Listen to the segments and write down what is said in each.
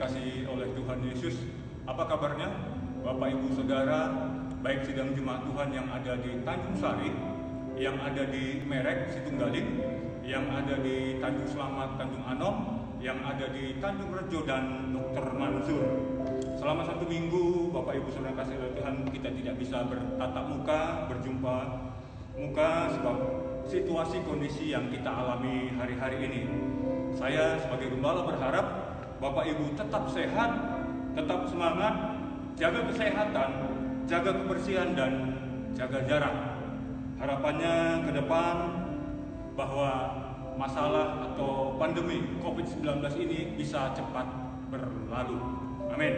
dikasihi oleh Tuhan Yesus. Apa kabarnya Bapak Ibu Saudara, baik sidang jemaat Tuhan yang ada di Tanjung Sari, yang ada di Merek, Situnggaling, yang ada di Tanjung Selamat, Tanjung Anom, yang ada di Tanjung Rejo dan Dr. Mansur. Selama 1 minggu Bapak Ibu Saudara kasih oleh Tuhan, kita tidak bisa bertatap muka, berjumpa muka sebab situasi kondisi yang kita alami hari-hari ini. Saya sebagai gembala berharap Bapak Ibu tetap sehat, tetap semangat, jaga kesehatan, jaga kebersihan dan jaga jarak. Harapannya ke depan bahwa masalah atau pandemi COVID-19 ini bisa cepat berlalu. Amin.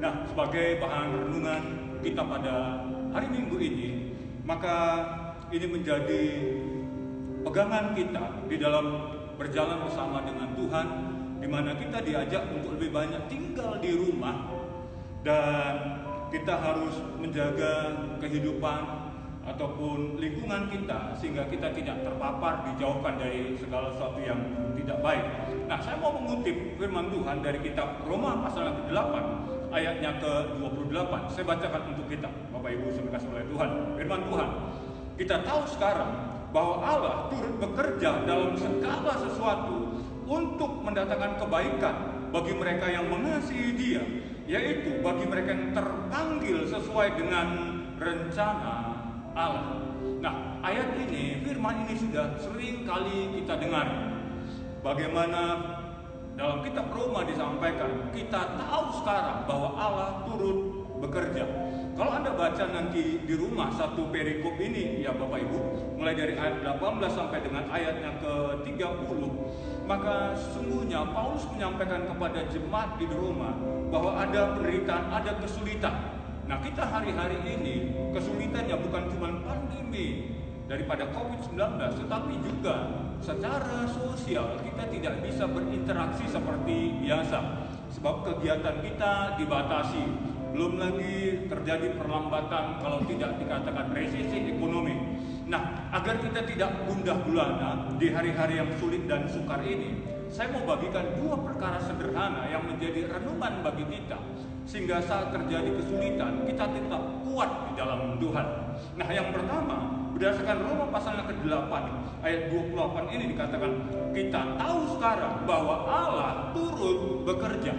Nah, sebagai bahan renungan kita pada hari Minggu ini, maka ini menjadi pegangan kita di dalam berjalan bersama dengan Tuhan, di mana kita diajak untuk lebih banyak tinggal di rumah dan kita harus menjaga kehidupan ataupun lingkungan kita sehingga kita tidak terpapar, dijauhkan dari segala sesuatu yang tidak baik. Nah, saya mau mengutip firman Tuhan dari kitab Roma pasal 8 ayatnya ke-28. Saya bacakan untuk kita, Bapak Ibu yang dikasihi oleh Tuhan. Firman Tuhan, kita tahu sekarang bahwa Allah turut bekerja dalam segala sesuatu untuk mendatangkan kebaikan bagi mereka yang mengasihi Dia, yaitu bagi mereka yang terpanggil sesuai dengan rencana Allah. Nah, ayat ini, firman ini sudah sering kali kita dengar. Bagaimana dalam kitab Roma disampaikan, kita tahu sekarang bahwa Allah turut bekerja. Kalau Anda baca nanti di rumah satu perikop ini, ya Bapak Ibu, mulai dari ayat 18 sampai dengan ayatnya ke-30, maka sesungguhnya Paulus menyampaikan kepada jemaat di Roma bahwa ada penderitaan, ada kesulitan. Nah, kita hari-hari ini kesulitannya bukan cuma pandemi daripada COVID-19, tetapi juga secara sosial kita tidak bisa berinteraksi seperti biasa sebab kegiatan kita dibatasi. Belum lagi terjadi perlambatan, kalau tidak dikatakan resesi ekonomi. Nah, agar kita tidak gundah gulana di hari-hari yang sulit dan sukar ini, saya mau bagikan 2 perkara sederhana yang menjadi renungan bagi kita, sehingga saat terjadi kesulitan kita tetap kuat di dalam Tuhan. Nah, yang pertama, berdasarkan Roma pasal yang ke-8 ayat 28 ini dikatakan, kita tahu sekarang bahwa Allah turut bekerja.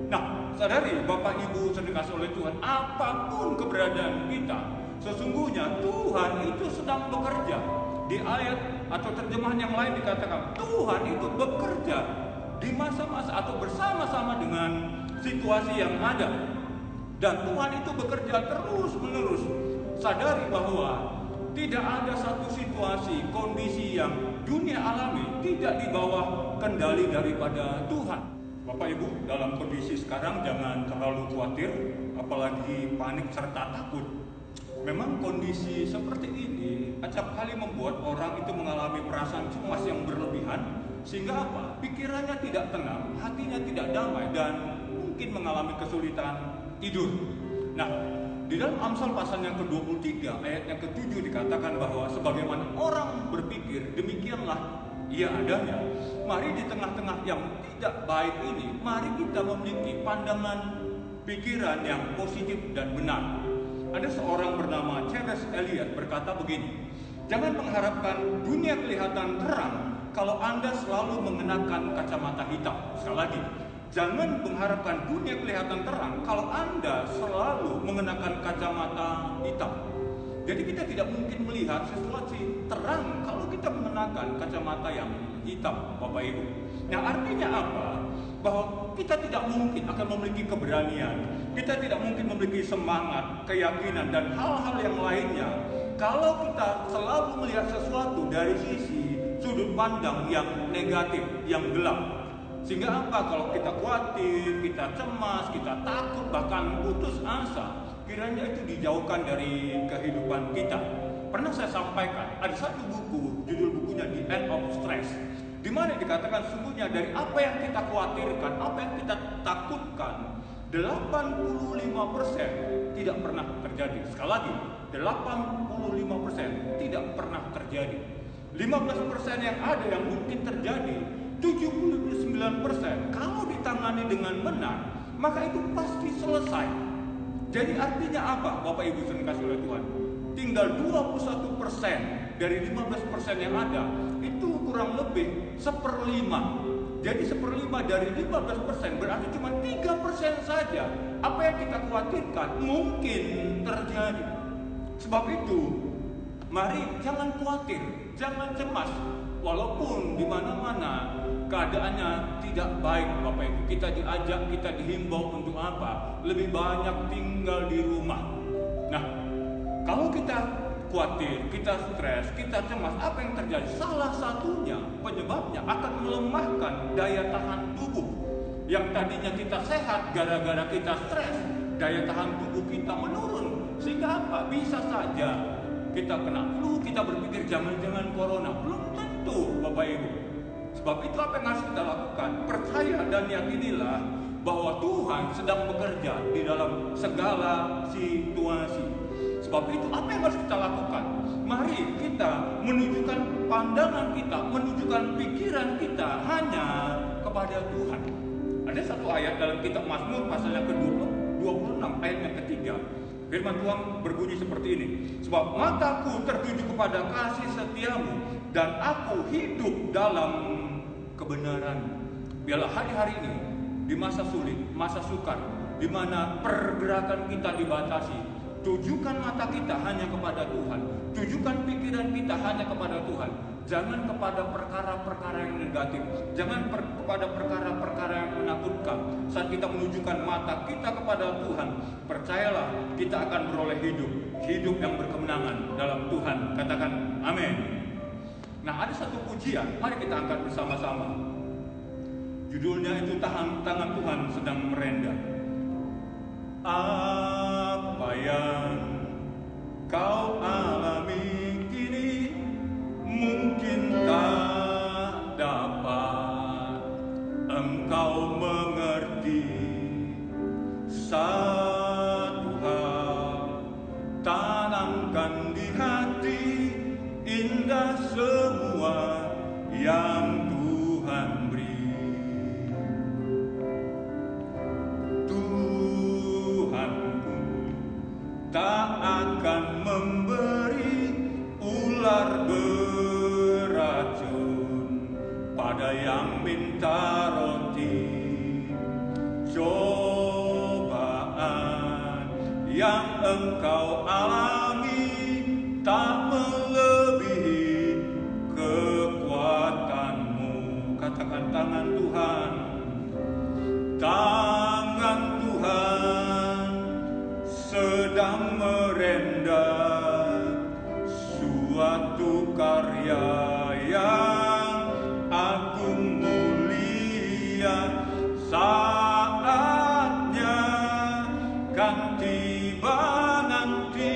Nah, sadari Bapak Ibu yang dikasihi oleh Tuhan, apapun keberadaan kita, sesungguhnya Tuhan itu sedang bekerja. Di ayat atau terjemahan yang lain dikatakan, Tuhan itu bekerja di masa-masa atau bersama-sama dengan situasi yang ada. Dan Tuhan itu bekerja terus-menerus. Sadari bahwa tidak ada satu situasi, kondisi yang dunia alami tidak di bawah kendali daripada Tuhan. Bapak Ibu, dalam kondisi sekarang jangan terlalu khawatir, apalagi panik serta takut. Memang kondisi seperti ini acap kali membuat orang itu mengalami perasaan cemas yang berlebihan, sehingga apa? Pikirannya tidak tenang, hatinya tidak damai, dan mungkin mengalami kesulitan tidur. Nah, di dalam Amsal pasal yang ke-23 ayat yang ke-7 dikatakan bahwa sebagaimana orang berpikir, demikianlah ia adanya. Mari di tengah-tengah yang tidak baik ini, mari kita memiliki pandangan pikiran yang positif dan benar. Ada seorang bernama Charles Eliot berkata begini, jangan mengharapkan dunia kelihatan terang kalau Anda selalu mengenakan kacamata hitam. Sekali lagi, jangan mengharapkan dunia kelihatan terang kalau Anda selalu mengenakan kacamata hitam. Jadi kita tidak mungkin melihat sesuatu terang kalau kita mengenakan kacamata yang hitam, Bapak Ibu. Nah, artinya apa? Bahwa kita tidak mungkin akan memiliki keberanian, kita tidak mungkin memiliki semangat, keyakinan, dan hal-hal yang lainnya kalau kita selalu melihat sesuatu dari sisi sudut pandang yang negatif, yang gelap. Sehingga apa? Kalau kita khawatir, kita cemas, kita takut, bahkan putus asa, kiranya itu dijauhkan dari kehidupan kita. Pernah saya sampaikan, ada satu buku, judul bukunya The End of Stress, di mana dikatakan sungguhnya dari apa yang kita khawatirkan, apa yang kita takutkan, 85% tidak pernah terjadi. Sekali lagi, 85% tidak pernah terjadi. 15% yang ada yang mungkin terjadi, 79% kalau ditangani ditangani dengan benar, maka itu pasti selesai. Jadi artinya apa, Bapak Ibu yang dikasihi oleh Tuhan? Tinggal 21% dari 15% yang ada, itu kurang lebih 1/5. Jadi 1/5 dari 15% berarti cuma 3% saja apa yang kita khawatirkan mungkin terjadi. Sebab itu, mari jangan khawatir, jangan cemas. Walaupun di mana-mana keadaannya tidak baik, Bapak Ibu, kita diajak, kita dihimbau untuk apa? Lebih banyak tinggal di rumah. Nah, kalau kita khawatir, kita stres, kita cemas, apa yang terjadi? Salah satunya penyebabnya akan melemahkan daya tahan tubuh. Yang tadinya kita sehat gara-gara kita stres, daya tahan tubuh kita menurun. Sehingga apa? Bisa saja kita kena flu, kita berpikir jangan-jangan corona. Belum tentu, Bapak Ibu. Sebab itu apa yang harus kita lakukan? Percaya dan yakinilah bahwa Tuhan sedang bekerja di dalam segala situasi. Sebab itu apa yang harus kita lakukan? Mari kita menunjukkan pandangan kita, menunjukkan pikiran kita hanya kepada Tuhan. Ada satu ayat dalam kitab Mazmur pasal yang ke-26 ayat yang ketiga. Firman Tuhan berbunyi seperti ini. Sebab mataku tertuju kepada kasih setiamu, dan aku hidup dalam kebenaran. Biarlah hari-hari ini, di masa sulit, masa sukar, di mana pergerakan kita dibatasi, tujukan mata kita hanya kepada Tuhan. Tujukan pikiran kita hanya kepada Tuhan. Jangan kepada perkara-perkara yang negatif. Jangan kepada perkara-perkara yang menakutkan. Saat kita menunjukkan mata kita kepada Tuhan, percayalah kita akan beroleh hidup. Hidup yang berkemenangan dalam Tuhan. Katakan amin. Nah, ada satu pujian, mari kita angkat bersama-sama. Judulnya itu tangan Tuhan sedang merendah. Apa yang kau alami kini mungkin tak dapat engkau mengerti. Satu hal tanamkan di hati, indah semua yang Tuhan beri. Tuhanku tak akan memberi ular beracun pada yang minta roti. Cobaan yang engkau alami tak melebihi kekuatanmu. Katakan tangan Tuhan. Tangan Tuhan sedang merendah suatu karya yang agung mulia. Saatnya kan tiba nanti,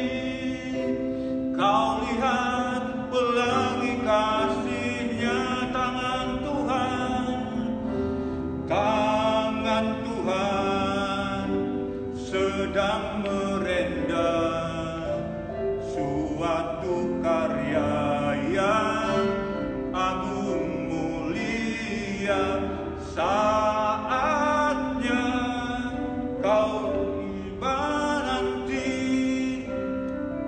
kau lihat pelangi kasih-Nya. Tangan Tuhan, tangan Tuhan sedang merendah suatu karya yang agung mulia. Saatnya kau tiba nanti,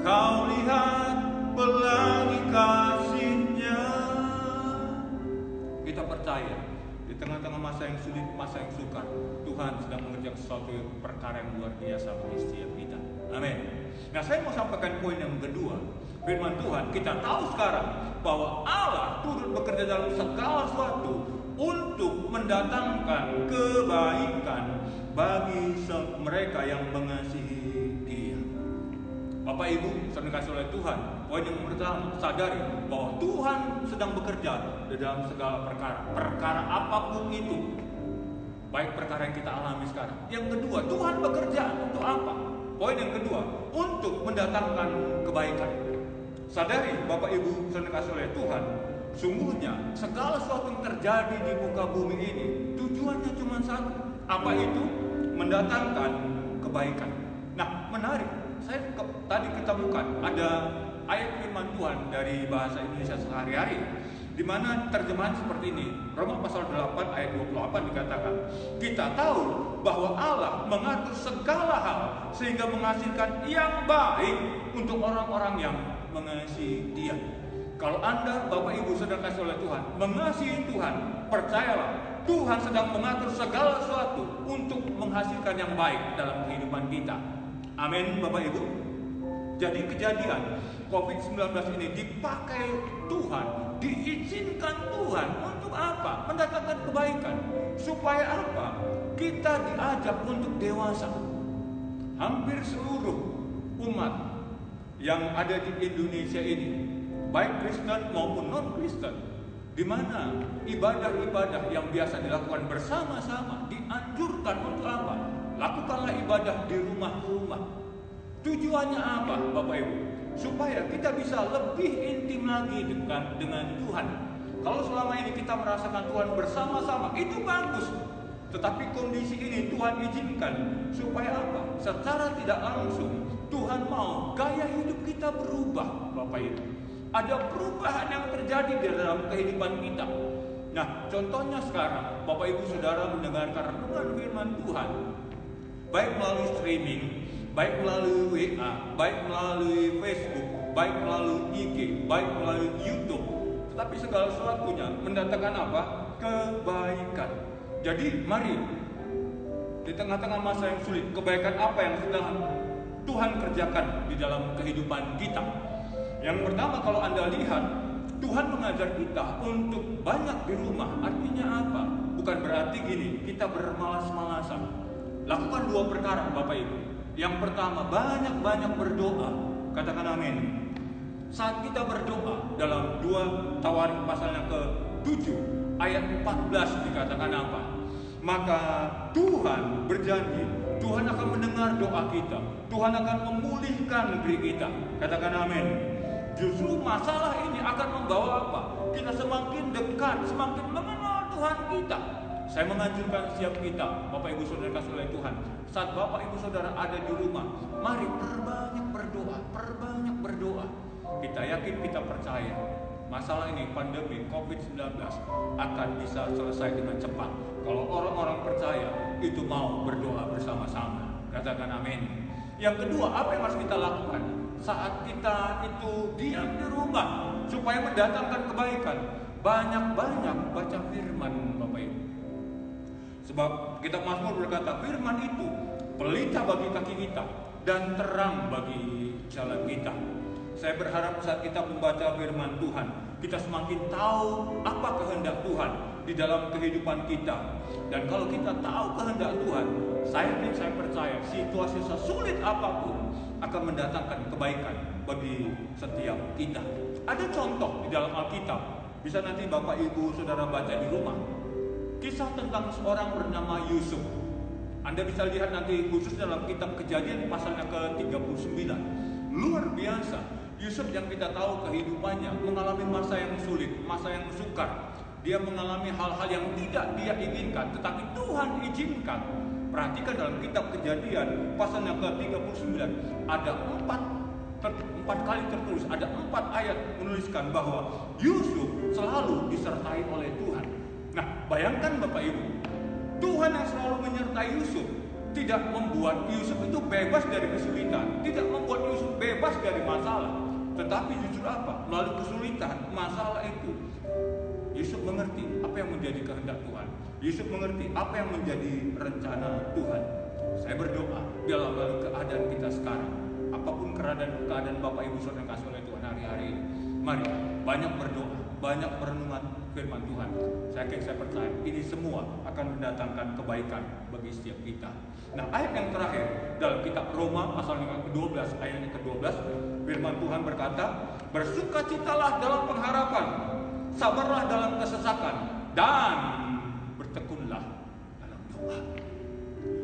kau lihat pelangi kasih-Nya. Kita percaya di tengah-tengah masa yang sulit, masa yang sukar, Tuhan sedang mengerjakan sesuatu perkara yang luar biasa bagi setiap kita. Amin. Nah, saya mau sampaikan poin yang kedua. Firman Tuhan, kita tahu sekarang bahwa Allah turut bekerja dalam segala sesuatu untuk mendatangkan kebaikan bagi mereka yang mengasihi Dia. Bapak Ibu, saudara kasih oleh Tuhan, poin yang pertama, sadari bahwa Tuhan sedang bekerja di dalam segala perkara. Perkara apapun itu, baik perkara yang kita alami sekarang. Yang kedua, Tuhan bekerja untuk apa? Poin yang kedua, untuk mendatangkan kebaikan. Sadari Bapak Ibu, saudara kasih oleh Tuhan, sungguhnya segala sesuatu yang terjadi di muka bumi ini tujuannya cuma satu. Apa itu? Mendatangkan kebaikan. Nah, menarik. Saya tadi ketemukan ada ayat firman Tuhan dari bahasa Indonesia sehari-hari di mana terjemahan seperti ini. Roma pasal 8 ayat 28 dikatakan, kita tahu bahwa Allah mengatur segala hal sehingga menghasilkan yang baik untuk orang-orang yang mengasihi Dia. Kalau Anda, Bapak Ibu, sedang kasih oleh Tuhan, mengasihi Tuhan, percayalah, Tuhan sedang mengatur segala sesuatu untuk menghasilkan yang baik dalam kehidupan kita. Amin, Bapak Ibu. Jadi kejadian COVID-19 ini dipakai Tuhan, diizinkan Tuhan untuk apa? Mendatangkan kebaikan. Supaya apa? Kita diajak untuk dewasa. Hampir seluruh umat yang ada di Indonesia ini, baik Kristen maupun non-Kristen, di mana ibadah-ibadah yang biasa dilakukan bersama-sama dianjurkan untuk apa? Lakukanlah ibadah di rumah-rumah. Tujuannya apa, Bapak Ibu? Supaya kita bisa lebih intim lagi dengan Tuhan. Kalau selama ini kita merasakan Tuhan bersama-sama, itu bagus. Tetapi kondisi ini Tuhan izinkan supaya apa? Secara tidak langsung Tuhan mau gaya hidup kita berubah, Bapak Ibu. Ada perubahan yang terjadi di dalam kehidupan kita. Nah, contohnya sekarang Bapak Ibu Saudara mendengarkan renungan firman Tuhan, baik melalui streaming, baik melalui WA, baik melalui Facebook, baik melalui IG, baik melalui YouTube. Tetapi segala sesuatunya mendatangkan apa? Kebaikan. Jadi mari, di tengah-tengah masa yang sulit, kebaikan apa yang sedang Tuhan kerjakan di dalam kehidupan kita? Yang pertama, kalau Anda lihat, Tuhan mengajar kita untuk banyak di rumah. Artinya apa? Bukan berarti gini, kita bermalas-malasan. Lakukan dua perkara, Bapak Ibu. Yang pertama, banyak-banyak berdoa. Katakan amin. Saat kita berdoa, dalam 2 Tawarik pasal yang ke-7 ayat 14 dikatakan apa? Maka Tuhan berjanji, Tuhan akan mendengar doa kita, Tuhan akan memulihkan negeri kita. Katakan amin. Justru masalah ini akan membawa apa? Kita semakin dekat, semakin mengenal Tuhan kita. Saya menganjurkan setiap kita, Bapak Ibu Saudara kasih oleh Tuhan, saat Bapak Ibu Saudara ada di rumah, mari perbanyak berdoa. Kita yakin, kita percaya masalah ini, pandemi COVID-19 akan bisa selesai dengan cepat. Kalau orang-orang percaya, itu mau berdoa bersama-sama. Katakan amin. Yang kedua, apa yang harus kita lakukan saat kita itu diam di rumah supaya mendatangkan kebaikan? Banyak-banyak baca firman, Bapak Ibu. Sebab kitab Mazmur berkata, firman itu pelita bagi kaki kita dan terang bagi jalan kita. Saya berharap saat kita membaca firman Tuhan, kita semakin tahu apa kehendak Tuhan di dalam kehidupan kita. Dan kalau kita tahu kehendak Tuhan, saya percaya situasi sesulit apapun akan mendatangkan kebaikan bagi setiap kita. Ada contoh di dalam Alkitab, bisa nanti Bapak Ibu Saudara baca di rumah. Kisah tentang seorang bernama Yusuf. Anda bisa lihat nanti khusus dalam kitab Kejadian pasalnya ke-39. Luar biasa. Yusuf yang kita tahu kehidupannya mengalami masa yang sulit, masa yang sukar. Dia mengalami hal-hal yang tidak dia inginkan, tetapi Tuhan izinkan. Perhatikan dalam kitab Kejadian pasalnya ke-39 ada 4 kali tertulis, ada 4 ayat menuliskan bahwa Yusuf selalu disertai oleh Tuhan. Nah, bayangkan Bapak Ibu, Tuhan yang selalu menyertai Yusuf tidak membuat Yusuf itu bebas dari kesulitan, tidak membuat Yusuf bebas dari masalah, tetapi justru apa? Melalui kesulitan, masalah itu, Yusuf mengerti apa yang menjadi kehendak Tuhan. Yusuf mengerti apa yang menjadi rencana Tuhan. Saya berdoa, dalam keadaan kita sekarang, apapun keadaan Bapak Ibu Saudara kasih oleh Tuhan hari-hari ini, mari banyak berdoa, banyak merenungan firman Tuhan. Saya percaya ini semua akan mendatangkan kebaikan bagi setiap kita. Nah, ayat yang terakhir dalam kitab Roma pasal yang ke-12 ayat yang ke-12, firman Tuhan berkata, bersukacitalah dalam pengharapan, sabarlah dalam kesesakan, dan bertekunlah dalam doa.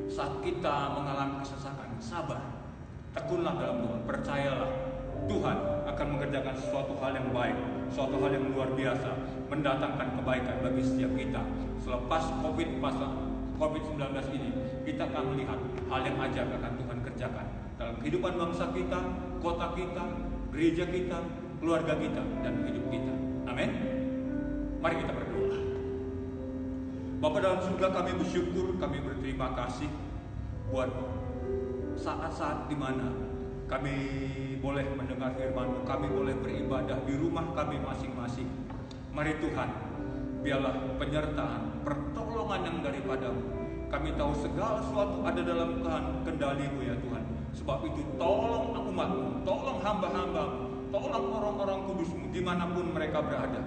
Saat kita mengalami kesesakan, sabar, tekunlah dalam doa, percayalah Tuhan akan mengerjakan sesuatu hal yang baik, sesuatu hal yang luar biasa, mendatangkan kebaikan bagi setiap kita. Selepas COVID-19 ini, kita akan melihat hal yang ajaib akan Tuhan kerjakan dalam kehidupan bangsa kita, kota kita, gereja kita, keluarga kita, dan hidup kita. Amin. Mari kita berdoa. Bapa dalam surga, kami bersyukur, kami berterima kasih buat saat-saat di mana kami boleh mendengar firman-Mu, kami boleh beribadah di rumah kami masing-masing. Mari Tuhan, biarlah penyertaan, pertolongan yang daripada-Mu. Kami tahu segala sesuatu ada dalam kendali-Mu ya Tuhan. Sebab itu tolong umat-Mu, tolong hamba-hamba-Mu, tolong orang-orang kudus-Mu dimanapun mereka berada.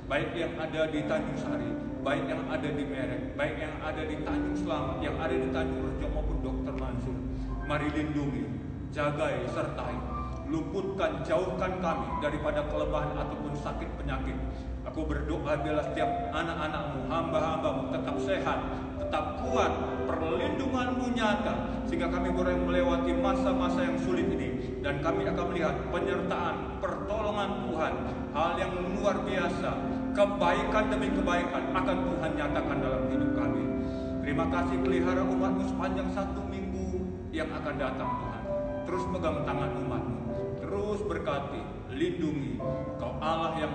Baik yang ada di Tanjung Sari, baik yang ada di Merek, baik yang ada di Tanjung Selamat, yang ada di Tanjung Rejo maupun Dr. Mansur. Mari lindungi, jagai, sertai, luputkan, jauhkan kami daripada kelemahan ataupun sakit penyakit. Aku berdoa biarlah setiap anak-anak-Mu, hamba-hamba-Mu tetap sehat, tetap kuat, perlindungan-Mu nyata, sehingga kami boleh melewati masa-masa yang sulit ini, dan kami akan melihat penyertaan, pertolongan Tuhan, hal yang luar biasa, kebaikan demi kebaikan akan Tuhan nyatakan dalam hidup kami. Terima kasih pelihara umat-Mu sepanjang 1 minggu yang akan datang Tuhan. Terus pegang tangan umat-Mu, terus berkati, lindungi. Kau Allah yang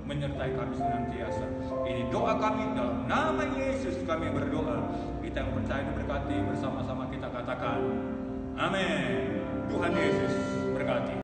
menyertai kami senantiasa. Ini doa kami dalam nama Yesus kami berdoa. Kita yang percaya diberkati, bersama-sama kita katakan amin. Tuhan Yesus berkati.